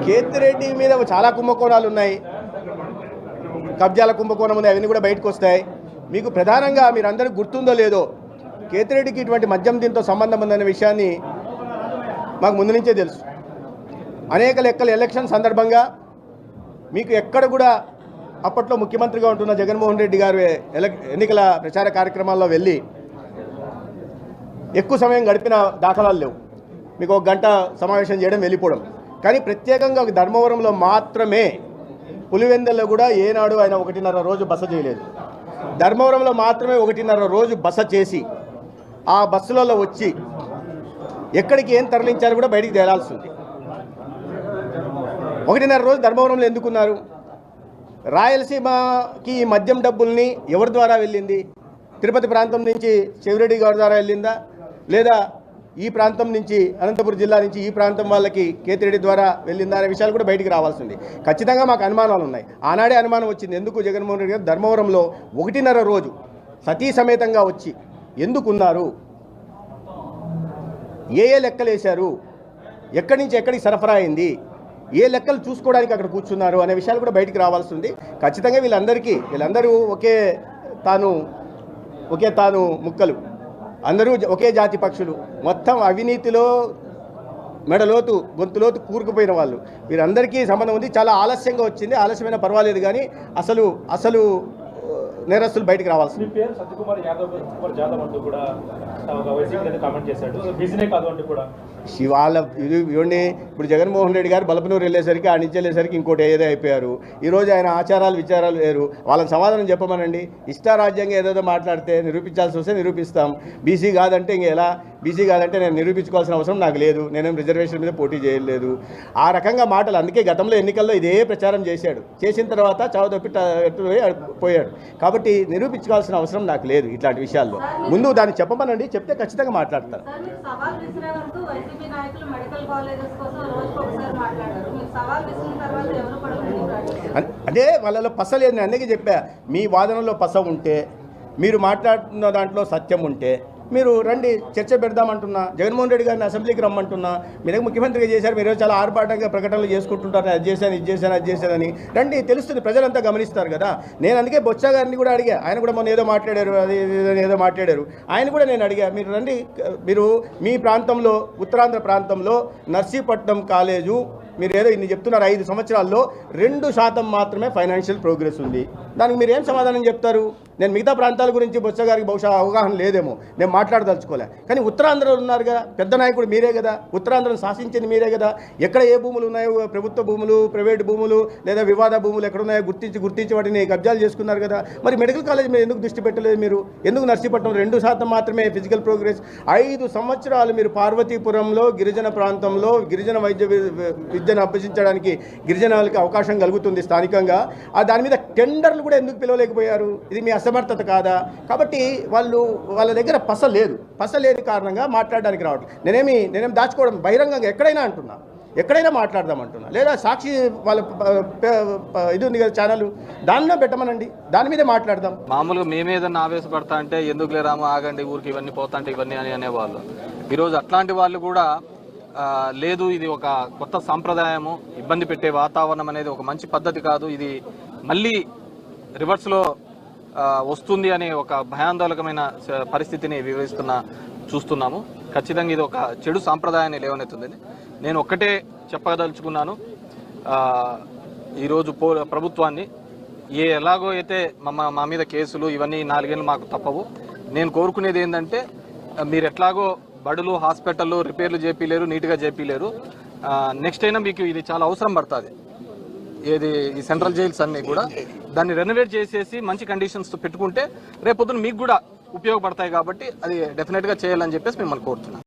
కేతిరెడ్డి మీద చాలా కుంభకోణాలు ఉన్నాయి, కబ్జాల కుంభకోణం ఉంది, అవన్నీ కూడా బయటకు వస్తాయి. మీకు ప్రధానంగా మీరందరూ గుర్తుందో లేదో కేతిరెడ్డికి ఇటువంటి మద్యం దీంతో సంబంధం ఉందనే విషయాన్ని మాకు ముందు నుంచే తెలుసు. అనేక లెక్కలు ఎలక్షన్ సందర్భంగా మీకు ఎక్కడ కూడా అప్పట్లో ముఖ్యమంత్రిగా ఉంటున్న జగన్మోహన్ రెడ్డి గారు ఎన్నికల ప్రచార కార్యక్రమాల్లో వెళ్ళి ఎక్కువ సమయం గడిపిన దాఖలాలు లేవు. మీకు ఒక గంట సమావేశం చేయడం వెళ్ళిపోవడం. కానీ ప్రత్యేకంగా ఒక ధర్మవరంలో మాత్రమే, పులివెందుల్లో కూడా ఏనాడు ఆయన 1.5 రోజు బస చేయలేదు. ధర్మవరంలో మాత్రమే 1.5 రోజు బస చేసి ఆ బస్సులలో వచ్చి ఎక్కడికి ఏం తరలించారో కూడా బయటికి తేలాల్సి ఉంది. 1.5 రోజు ధర్మవరంలో ఎందుకున్నారు? రాయలసీమకి ఈ మద్యం డబ్బుల్ని ఎవరి ద్వారా వెళ్ళింది? తిరుపతి ప్రాంతం నుంచి చెవిరెడ్డి గారి ద్వారా వెళ్ళిందా, లేదా ఈ ప్రాంతం నుంచి అనంతపురం జిల్లా నుంచి ఈ ప్రాంతం వాళ్ళకి కేతిరెడ్డి ద్వారా వెళ్ళిందా అనే విషయాలు కూడా బయటికి రావాల్సింది. ఖచ్చితంగా మాకు అనుమానాలు ఉన్నాయి. ఆనాడే అనుమానం వచ్చింది. ఎందుకు జగన్మోహన్ రెడ్డి గారు ధర్మవరంలో 1.5 రోజు సతీ సమేతంగా వచ్చి ఎందుకున్నారు, ఏ లెక్కలు వేశారు, ఎక్కడి నుంచి ఎక్కడికి సరఫరా అయింది, ఏ లెక్కలు చూసుకోవడానికి అక్కడ కూర్చున్నారు అనే విషయాలు కూడా బయటికి రావాల్సింది. ఖచ్చితంగా వీళ్ళందరూ ఒకే తాను ముక్కలు, అందరూ ఒకే జాతి పక్షులు, మొత్తం అవినీతిలో మెడలోతు గొంతులోతు కూరుకుపోయిన వాళ్ళు. వీరందరికీ సంబంధం ఉంది. చాలా ఆలస్యంగా వచ్చింది. ఆలస్యమైన పర్వాలేదు, కానీ అసలు నేరస్తులు బయటికి రావాల్సింది. ఇవన్నీ ఇప్పుడు జగన్మోహన్ రెడ్డి గారు బలపనూరు వెళ్ళేసరికి, ఆ నుంచి వెళ్ళేసరికి ఇంకోటి ఏదో అయిపోయారు. ఈరోజు ఆయన ఆచారాలు విచారాలు వేరు. వాళ్ళని సమాధానం చెప్పమనండి. ఇష్టారాజ్యంగా ఏదేదో మాట్లాడితే నిరూపించాల్సి వస్తే నిరూపిస్తాం. బీసీ కాదంటే ఇంక ఎలా? బీసీ కాదంటే నేను నిరూపించుకోవాల్సిన అవసరం నాకు లేదు, నేనేం రిజర్వేషన్ మీద పోటీ చేయలేదు. ఆ రకంగా మాటలు. అందుకే గతంలో ఎన్నికల్లో ఇదే ప్రచారం చేశాడు. చేసిన తర్వాత చావుదప్పి పోయాడు. కాబట్టి నిరూపించుకోవాల్సిన అవసరం నాకు లేదు ఇట్లాంటి విషయాల్లో. ముందు దాన్ని చెప్పమనండి, చెప్తే ఖచ్చితంగా మాట్లాడతారు. అంటే వాళ్ళలో పస లేదు. నేను అందుకే చెప్పా, మీ వాదనలో పస ఉంటే, మీరు మాట్లాడుతున్న దాంట్లో సత్యం ఉంటే మీరు రండి, చర్చ పెడదామంటున్నా. జగన్మోహన్ రెడ్డి గారిని అసెంబ్లీకి రమ్మంటున్నా. మీరు ముఖ్యమంత్రిగా చేశారు, మీరు చాలా ఆర్భాటంగా ప్రకటనలు చేసుకుంటుంటారు, అది చేశానని రండి, తెలుస్తుంది, ప్రజలంతా గమనిస్తారు కదా. నేను అందుకే బొత్స గారిని కూడా అడిగా. ఆయన కూడా మొన్న ఏదో మాట్లాడారు, ఏదో మాట్లాడారు. ఆయన కూడా నేను అడిగా, మీరు రండి, మీరు మీ ప్రాంతంలో, ఉత్తరాంధ్ర ప్రాంతంలో నర్సీపట్నం కాలేజు మీరు ఏదో ఇన్ని చెప్తున్నారు, 5 సంవత్సరాల్లో 2% మాత్రమే ఫైనాన్షియల్ ప్రోగ్రెస్ ఉంది. దానికి మీరు ఏం సమాధానం చెప్తారు? నేను మిగతా ప్రాంతాల గురించి బొత్స గారికి బహుశా అవగాహన లేదేమో, నేను మాట్లాడదలుచుకోలే. కానీ ఉత్తరాంధ్రలో ఉన్నారు కదా, పెద్ద నాయకుడు మీరే కదా, ఉత్తరాంధ్రను శాసించింది మీరే కదా. ఎక్కడ ఏ భూములు ఉన్నాయో, ప్రభుత్వ భూములు, ప్రైవేట్ భూములు లేదా వివాద భూములు ఎక్కడున్నాయో గుర్తించి వాటిని కబ్జాలు చేసుకున్నారు కదా. మరి మెడికల్ కాలేజ్ మీద ఎందుకు దృష్టి పెట్టలేదు మీరు? ఎందుకు నర్సీపట్నం 2% మాత్రమే ఫిజికల్ ప్రోగ్రెస్? 5 సంవత్సరాలు మీరు పార్వతీపురంలో గిరిజన ప్రాంతంలో గిరిజన విద్యను అభ్యసించడానికి గిరిజనులకి అవకాశం కలుగుతుంది స్థానికంగా. దాని మీద టెండర్లు కూడా ఎందుకు పిలవలేకపోయారు? ఇది మీ అసమర్థత కాదా? కాబట్టి వాళ్ళ దగ్గర పస లేని కారణంగా మాట్లాడడానికి రావట్లేదు. నేనేం దాచుకోవడం, బహిరంగంగా ఎక్కడైనా మాట్లాడదామంటున్నా. లేదా సాక్షి వాళ్ళ ఇది ఉంది కదా ఛానల్, దానిలో పెట్టమనండి, దాని మీదే మాట్లాడదాం. మామూలుగా మేమేదన్నా ఆవేశపడతా అంటే ఎందుకు లేరామో ఆగండి, ఊరికి ఇవన్నీ పోతా అంటే ఇవన్నీ అని అనేవాళ్ళు. ఈరోజు అట్లాంటి వాళ్ళు కూడా లేదు, ఇది ఒక కొత్త సాంప్రదాయము, ఇబ్బంది పెట్టే వాతావరణం అనేది ఒక మంచి పద్ధతి కాదు, ఇది మళ్ళీ రివర్స్లో వస్తుంది అనే ఒక భయాందోళకమైన పరిస్థితిని చూస్తున్నాము. ఖచ్చితంగా ఇది ఒక చెడు సాంప్రదాయాన్ని లేవనెత్తుంది. నేను ఒక్కటే చెప్పదలుచుకున్నాను, ఈరోజు ప్రభుత్వాన్ని ఎలాగో అయితే మా మీద కేసులు ఇవన్నీ 4 ఏళ్ళు మాకు తప్పవు. నేను కోరుకునేది ఏంటంటే, మీరు ఎట్లాగో బడులు, హాస్పిటళ్ళు రిపేర్లు చేపిలేరు, నీట్గా చేపిలేరు. నెక్స్ట్ అయినా మీకు ఇది చాలా అవసరం పడుతుంది. ఈ సెంట్రల్ జైల్స్ అన్నీ కూడా దాన్ని రెనోవేట్ చేసేసి మంచి కండిషన్స్తో పెట్టుకుంటే రేపొద్దున మీకు కూడా ఉపయోగపడతాయి. కాబట్టి అది డెఫినెట్గా చేయాలని చెప్పేసి మిమ్మల్ని కోరుతున్నాను.